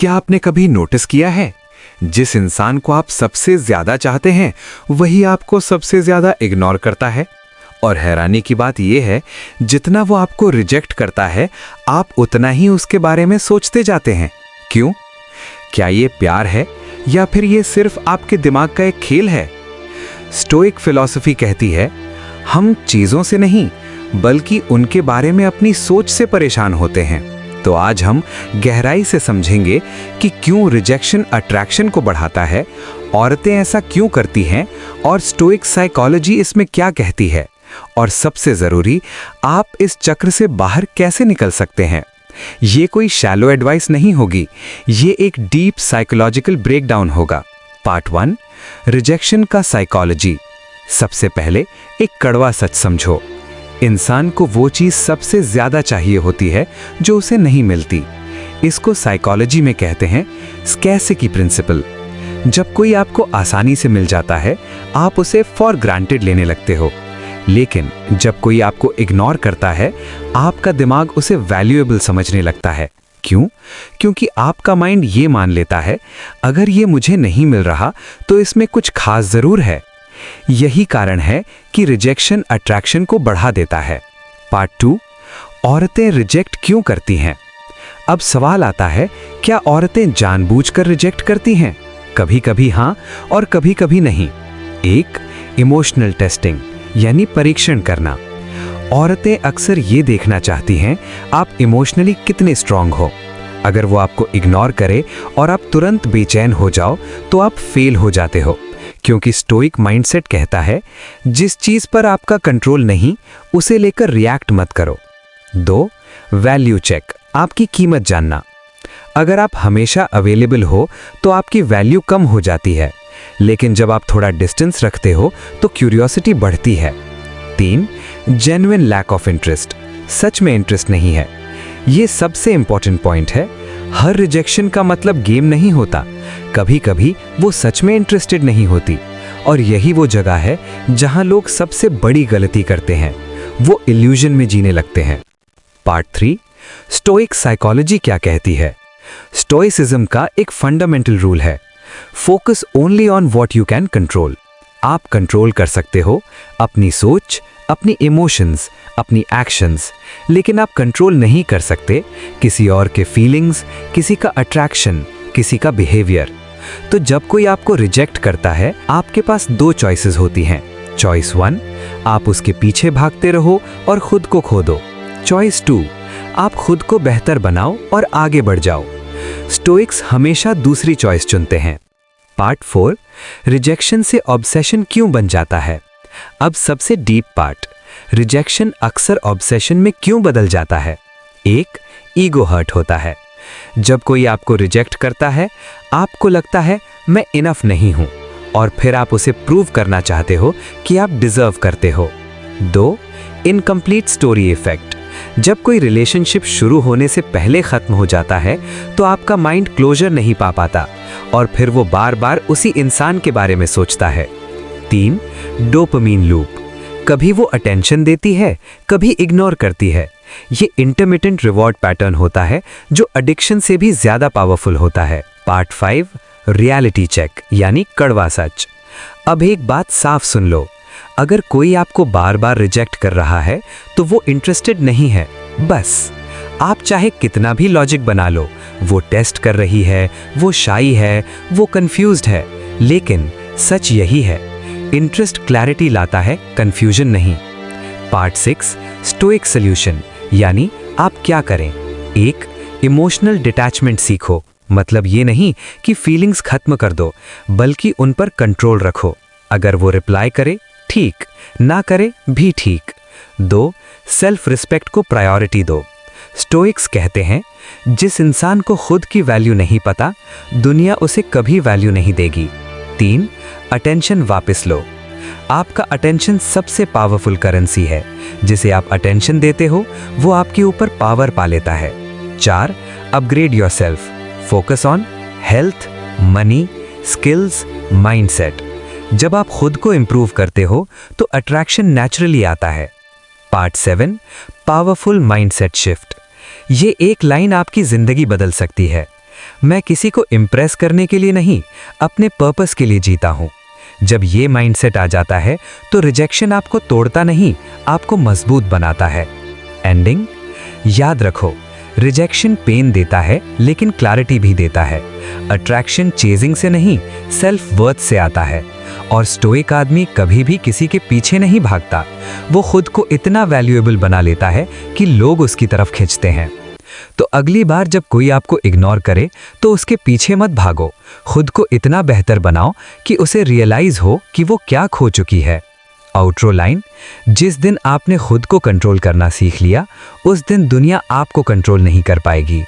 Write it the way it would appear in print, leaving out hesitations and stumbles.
क्या आपने कभी नोटिस किया है, जिस इंसान को आप सबसे ज्यादा चाहते हैं वही आपको सबसे ज्यादा इग्नोर करता है। और हैरानी की बात यह है, जितना वो आपको रिजेक्ट करता है आप उतना ही उसके बारे में सोचते जाते हैं। क्यों? क्या ये प्यार है या फिर ये सिर्फ आपके दिमाग का एक खेल है? स्टोइक फिलॉसफी कहती है, हम चीजों से नहीं बल्कि उनके बारे में अपनी सोच से परेशान होते हैं। तो आज हम गहराई से समझेंगे कि क्यों रिजेक्शन अट्रैक्शन को बढ़ाता है, औरतें ऐसा क्यों करती हैं और स्टोइक साइकोलॉजी इसमें क्या कहती है, और सबसे जरूरी, आप इस चक्र से बाहर कैसे निकल सकते हैं। ये कोई शैलो एडवाइस नहीं होगी, ये एक डीप साइकोलॉजिकल ब्रेकडाउन होगा। पार्ट 1, रिजेक्शन का साइकोलॉजी। सबसे पहले एक कड़वा सच समझो, इंसान को वो चीज सबसे ज्यादा चाहिए होती है जो उसे नहीं मिलती। इसको साइकोलॉजी में कहते हैं स्कैरसिटी प्रिंसिपल। जब कोई आपको आसानी से मिल जाता है आप उसे फॉर ग्रांटेड लेने लगते हो, लेकिन जब कोई आपको इग्नोर करता है आपका दिमाग उसे वैल्यूएबल समझने लगता है। क्यों? क्योंकि आपका माइंड ये मान लेता है, अगर ये मुझे नहीं मिल रहा तो इसमें कुछ खास जरूर है। यही कारण है कि रिजेक्शन अट्रैक्शन को बढ़ा देता है। पार्ट 2, औरतें रिजेक्ट क्यों करती हैं? अब सवाल आता है, क्या औरतें जानबूझकर रिजेक्ट करती हैं? कभी कभी हाँ और कभी कभी नहीं। एक, इमोशनल टेस्टिंग यानी परीक्षण करना। औरतें अक्सर ये देखना चाहती हैं आप इमोशनली कितने स्ट्रांग हो। अगर वो आपको इग्नोर करे और आप तुरंत बेचैन हो जाओ तो आप फेल हो जाते हो, क्योंकि स्टोइक माइंडसेट कहता है जिस चीज पर आपका कंट्रोल नहीं उसे लेकर रिएक्ट मत करो। 2, वैल्यू चेक, आपकी कीमत जानना। अगर आप हमेशा अवेलेबल हो तो आपकी वैल्यू कम हो जाती है, लेकिन जब आप थोड़ा डिस्टेंस रखते हो तो क्यूरियोसिटी बढ़ती है। 3, जेन्युइन लैक ऑफ इंटरेस्ट, सच में इंटरेस्ट नहीं है। ये सबसे इंपॉर्टेंट पॉइंट है। हर रिजेक्शन का मतलब गेम नहीं होता, कभी कभी वो सच में इंटरेस्टेड नहीं होती, और यही वो जगह है जहां लोग सबसे बड़ी गलती करते हैं, वो इल्यूजन में जीने लगते हैं। पार्ट 3, स्टोइक साइकोलॉजी क्या कहती है? स्टोइसिज्म का एक फंडामेंटल रूल है, focus only on what you can control. आप कंट्रोल कर सकते हो अपनी सोच, अपनी इमोशंस, अपनी एक्शंस, लेकिन आप कंट्रोल नहीं कर सकते किसी और के फीलिंग्स, किसी का अट्रैक्शन, किसी का बिहेवियर। तो जब कोई आपको रिजेक्ट करता है आपके पास 2 चॉइसेस होती हैं। चॉइस 1, आप उसके पीछे भागते रहो और खुद को खो दो। चॉइस 2, आप खुद को बेहतर बनाओ और आगे बढ़ जाओ। स्टोइक्स हमेशा दूसरी चॉइस चुनते हैं। पार्ट 4, रिजेक्शन से ऑब्सेशन क्यों बन जाता है? अब सबसे डीप पार्ट, रिजेक्शन अक्सर ऑब्सेशन में क्यों बदल जाता है? एक, ईगो हर्ट होता है। जब कोई आपको रिजेक्ट करता है आपको लगता है मैं इनफ नहीं हूं, और फिर आप उसे प्रूव करना चाहते हो कि आप डिजर्व करते हो। 2, इनकम्प्लीट स्टोरी इफेक्ट। जब कोई रिलेशनशिप शुरू होने से पहले खत्म हो जाता है तो आपका माइंड क्लोजर नहीं पा पाता और फिर वो बार बार उसी इंसान के बारे में सोचता है। 3, डोपामीन लूप। कभी वो अटेंशन देती है, कभी इग्नोर करती है। ये इंटरमिटेंट रिवॉर्ड पैटर्न होता है जो एडिक्शन से भी ज्यादा पावरफुल होता है। पार्ट 5, रियलिटी चेक यानी कड़वा सच। अब एक बात साफ सुन लो, अगर कोई आपको बार बार रिजेक्ट कर रहा है तो वो इंटरेस्टेड नहीं है, बस। आप चाहे कितना भी लॉजिक बना लो, वो टेस्ट कर रही है, वो शाई है, वो कंफ्यूज्ड है, लेकिन सच यही है, इंटरेस्ट क्लैरिटी लाता है, कंफ्यूजन नहीं। पार्ट 6, स्टोइक सॉल्यूशन यानी आप क्या करें। 1, इमोशनल डिटैचमेंट सीखो। मतलब ये नहीं कि फीलिंग्स खत्म कर दो, बल्कि उन पर कंट्रोल रखो। अगर वो रिप्लाई करे ठीक, ना करे भी ठीक। 2, सेल्फ रिस्पेक्ट को प्रायोरिटी दो। स्टोइक्स कहते हैं जिस इंसान को खुद की वैल्यू नहीं पता दुनिया उसे कभी वैल्यू नहीं देगी। 3, अटेंशन वापस लो। आपका अटेंशन सबसे पावरफुल करेंसी है। जिसे आप अटेंशन देते हो वो आपके ऊपर पावर पा लेता है। 4, upgrade yourself. Focus on health, money, skills, mindset. जब आप खुद को इंप्रूव करते हो तो अट्रैक्शन नेचुरली आता है। Part 7, powerful mindset shift. ये एक लाइन आपकी जिंदगी बदल सकती है। मैं किसी को इम्प्रेस करने के लिए नहीं, अपने पर्पस के लिए जीता हूं। जब ये माइंडसेट आ जाता है तो रिजेक्शन आपको तोड़ता नहीं, आपको मजबूत बनाता है। एंडिंग, याद रखो, रिजेक्शन पेन देता है लेकिन क्लैरिटी भी देता है। अट्रैक्शन चेजिंग से नहीं, सेल्फ वर्थ से आता है। और स्टोइक आदमी कभी भी किसी के पीछे नहीं भागता, वो खुद को इतना वैल्यूएबल बना लेता है कि लोग उसकी तरफ खींचते हैं। तो अगली बार जब कोई आपको इग्नोर करे तो उसके पीछे मत भागो, खुद को इतना बेहतर बनाओ कि उसे रियलाइज हो कि वो क्या खो चुकी है। आउट्रो लाइन, जिस दिन आपने खुद को कंट्रोल करना सीख लिया, उस दिन दुनिया आपको कंट्रोल नहीं कर पाएगी।